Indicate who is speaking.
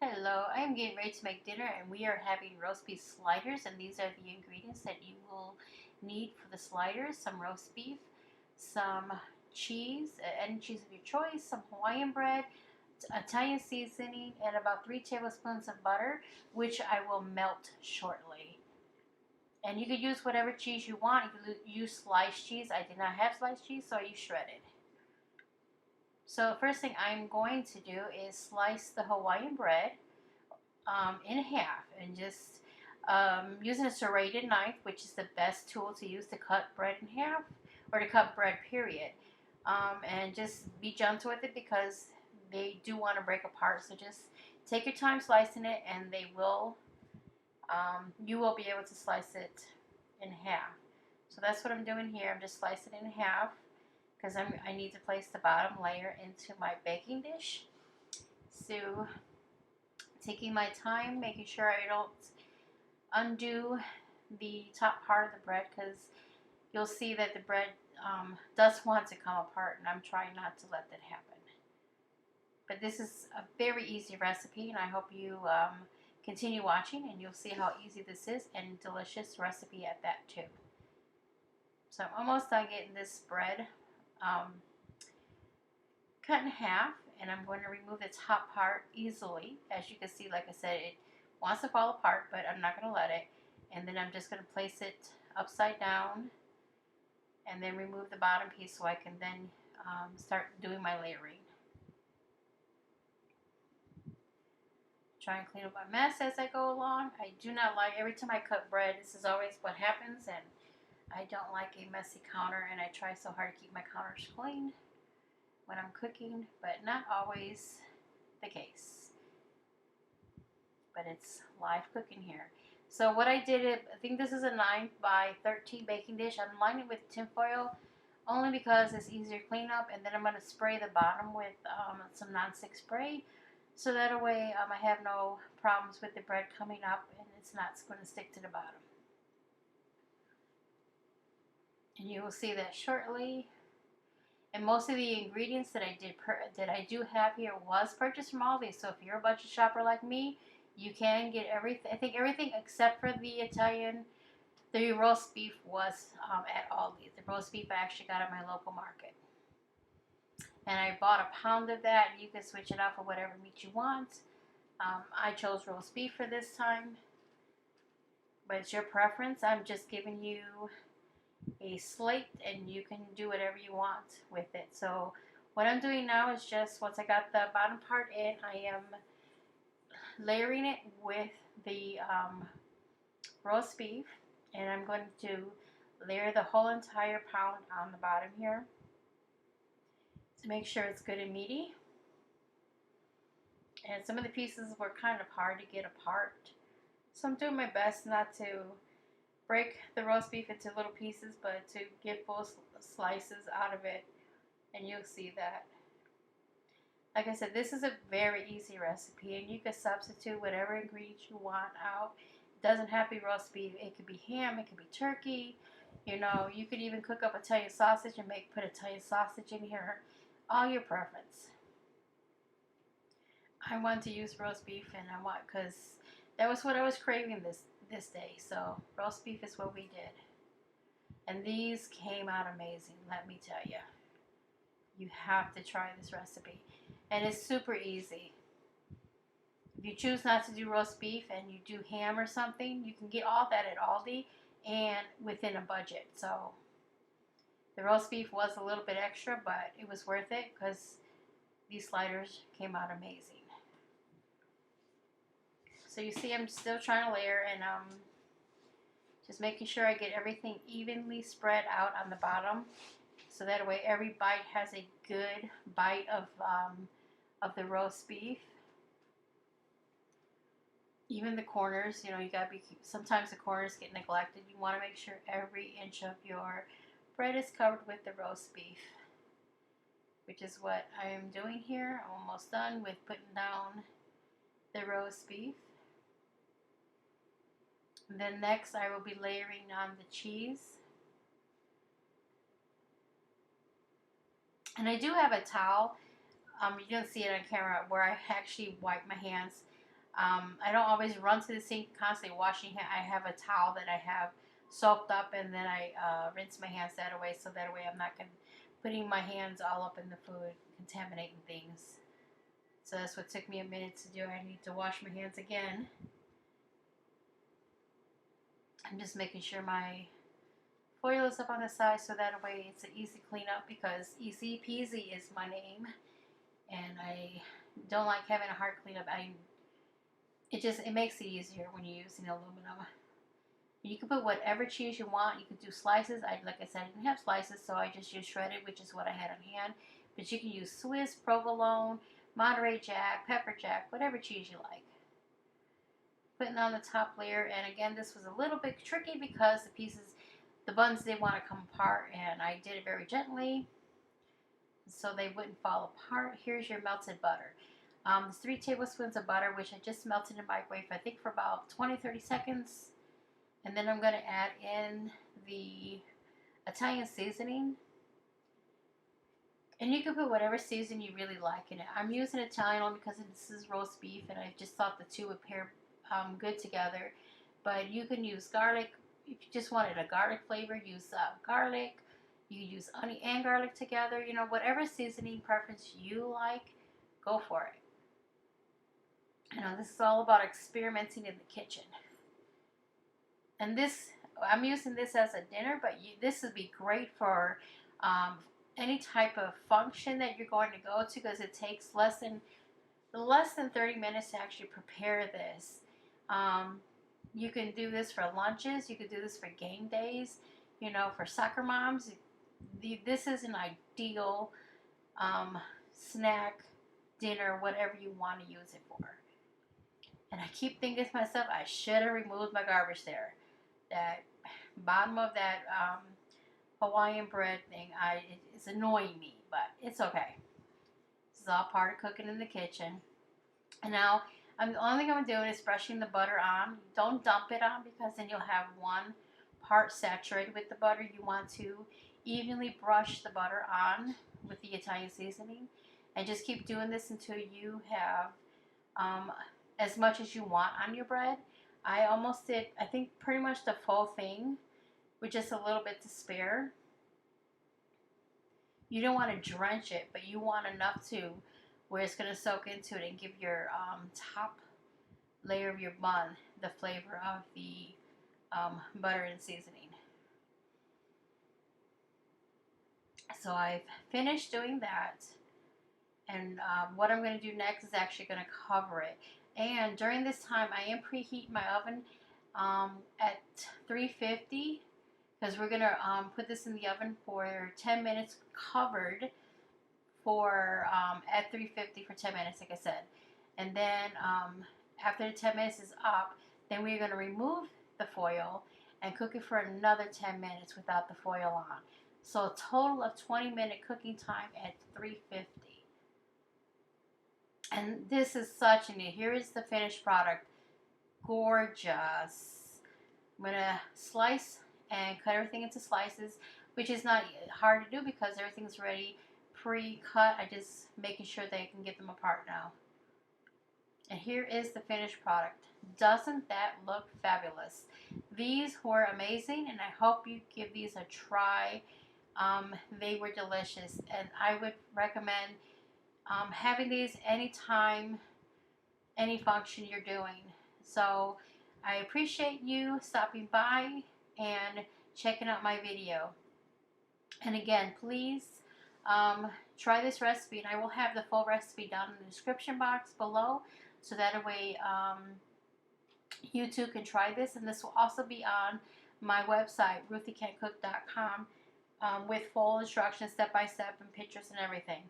Speaker 1: Hello, I'm getting ready to make dinner and we are having roast beef sliders, and these are the ingredients that you will need for the sliders: some roast beef, some cheese, any cheese of your choice, some Hawaiian bread, Italian seasoning, and about 3 tablespoons of butter, which I will melt shortly. And you could use whatever cheese you want. You could use sliced cheese. I did not have sliced cheese, so I used shredded. So first thing I'm going to do is slice the Hawaiian bread in half, and just using a serrated knife, which is the best tool to use to cut bread in half, or to cut bread period. And just be gentle with it because they do want to break apart, so just take your time slicing it and you will be able to slice it in half. So that's what I'm doing here. I'm just slicing it in half because I need to place the bottom layer into my baking dish. So taking my time, making sure I don't undo the top part of the bread, because you'll see that the bread does want to come apart, and I'm trying not to let that happen. But this is a very easy recipe, and I hope you continue watching and you'll see how easy this is, and delicious recipe at that too. So I'm almost done getting this bread cut in half, and I'm going to remove the top part easily. As you can see, like I said, it wants to fall apart, but I'm not going to let it. And then I'm just going to place it upside down and then remove the bottom piece so I can then start doing my layering. Try and clean up my mess as I go along. I do not like, every time I cut bread, this is always what happens, and I don't like a messy counter, and I try so hard to keep my counters clean when I'm cooking, but not always the case. But it's live cooking here. So what I did, I think this is a 9 by 13 baking dish. I'm lining it with tin foil only because it's easier to clean up, and then I'm going to spray the bottom with some non-stick spray, so that way I have no problems with the bread coming up and it's not going to stick to the bottom. And you will see that shortly. And most of the ingredients that I do have here was purchased from Aldi. So if you're a budget shopper like me, you can get everything. I think everything except for the Italian. The roast beef was at Aldi. The roast beef I actually got at my local market. And I bought a pound of that. You can switch it out for whatever meat you want. I chose roast beef for this time, but it's your preference. I'm just giving you a slate, and you can do whatever you want with it. So what I'm doing now is just, once I got the bottom part in, I am layering it with the roast beef, and I'm going to layer the whole entire pound on the bottom here to make sure it's good and meaty. And some of the pieces were kind of hard to get apart, so I'm doing my best not to break the roast beef into little pieces, but to get full slices out of it, and you'll see that. Like I said, this is a very easy recipe, and you can substitute whatever ingredients you want out. It doesn't have to be roast beef. It could be ham, it could be turkey. You know, you could even cook up Italian sausage and put Italian sausage in here. All your preference. I want to use roast beef, and because that was what I was craving this day. So roast beef is what we did. And these came out amazing, let me tell you. You have to try this recipe. And it's super easy. If you choose not to do roast beef and you do ham or something, you can get all that at Aldi and within a budget. So the roast beef was a little bit extra, but it was worth it because these sliders came out amazing. So you see, I'm still trying to layer, and just making sure I get everything evenly spread out on the bottom, so that way every bite has a good bite of the roast beef. Even the corners, you know, you gotta be. Sometimes the corners get neglected. You want to make sure every inch of your bread is covered with the roast beef, which is what I am doing here. I'm almost done with putting down the roast beef. And then next I will be layering on the cheese. And I do have a towel. You don't see it on camera, where I actually wipe my hands. I don't always run to the sink constantly washing hands. I have a towel that I have soaked up, and then I rinse my hands that way, so that way I'm not putting my hands all up in the food, contaminating things. So that's what took me a minute to do. I need to wash my hands again. I'm just making sure my foil is up on the side, so that way it's an easy cleanup, because Easy Peasy is my name, and I don't like having a hard cleanup. It makes it easier when you're using aluminum. You can put whatever cheese you want. You can do slices. Like I said, I didn't have slices, so I just used shredded, which is what I had on hand. But you can use Swiss, provolone, Monterey Jack, pepper jack, whatever cheese you like. Putting on the top layer, and again, this was a little bit tricky because the buns did want to come apart, and I did it very gently so they wouldn't fall apart. Here's your melted butter. 3 tablespoons of butter, which I just melted in the microwave, I think for about 20-30 seconds. And then I'm going to add in the Italian seasoning. And you can put whatever season you really like in it. I'm using Italian only because this is roast beef, and I just thought the two would pair good together. But you can use garlic. If you just wanted a garlic flavor, use garlic. You can use onion and garlic together. You know, whatever seasoning preference you like, go for it. You know, this is all about experimenting in the kitchen. And this, I'm using this as a dinner, but this would be great for any type of function that you're going to go to, because it takes less than 30 minutes to actually prepare this. You can do this for lunches. You could do this for game days. You know, for soccer moms, this is an ideal snack, dinner, whatever you want to use it for. And I keep thinking to myself, I should have removed my garbage there. That bottom of that Hawaiian bread thing, it's annoying me, but it's okay. This is all part of cooking in the kitchen. And now, the only thing I'm doing is brushing the butter on. Don't dump it on, because then you'll have 1 part saturated with the butter. You want to evenly brush the butter on with the Italian seasoning. And just keep doing this until you have as much as you want on your bread. I almost did, I think, pretty much the full thing with just a little bit to spare. You don't want to drench it, but you want enough to where it's going to soak into it and give your top layer of your bun the flavor of the butter and seasoning. So I've finished doing that, and what I'm going to do next is actually going to cover it. And during this time, I am preheating my oven at 350, because we're going to put this in the oven for 10 minutes covered for at 350 for 10 minutes, like I said. And then after the 10 minutes is up, then we're going to remove the foil and cook it for another 10 minutes without the foil on. So a total of 20-minute cooking time at 350. And this is such a neat. Here is the finished product. Gorgeous. I'm going to slice and cut everything into slices, which is not hard to do because everything's already pre-cut. I just making sure that I can get them apart now. And here is the finished product. Doesn't that look fabulous? These were amazing, and I hope you give these a try. They were delicious, and I would recommend having these anytime, any function you're doing. So I appreciate you stopping by and checking out my video. And again, please try this recipe, and I will have the full recipe down in the description box below, so that way you too can try this. And this will also be on my website, ruthiecancook.com, with full instructions, step by step, and pictures and everything.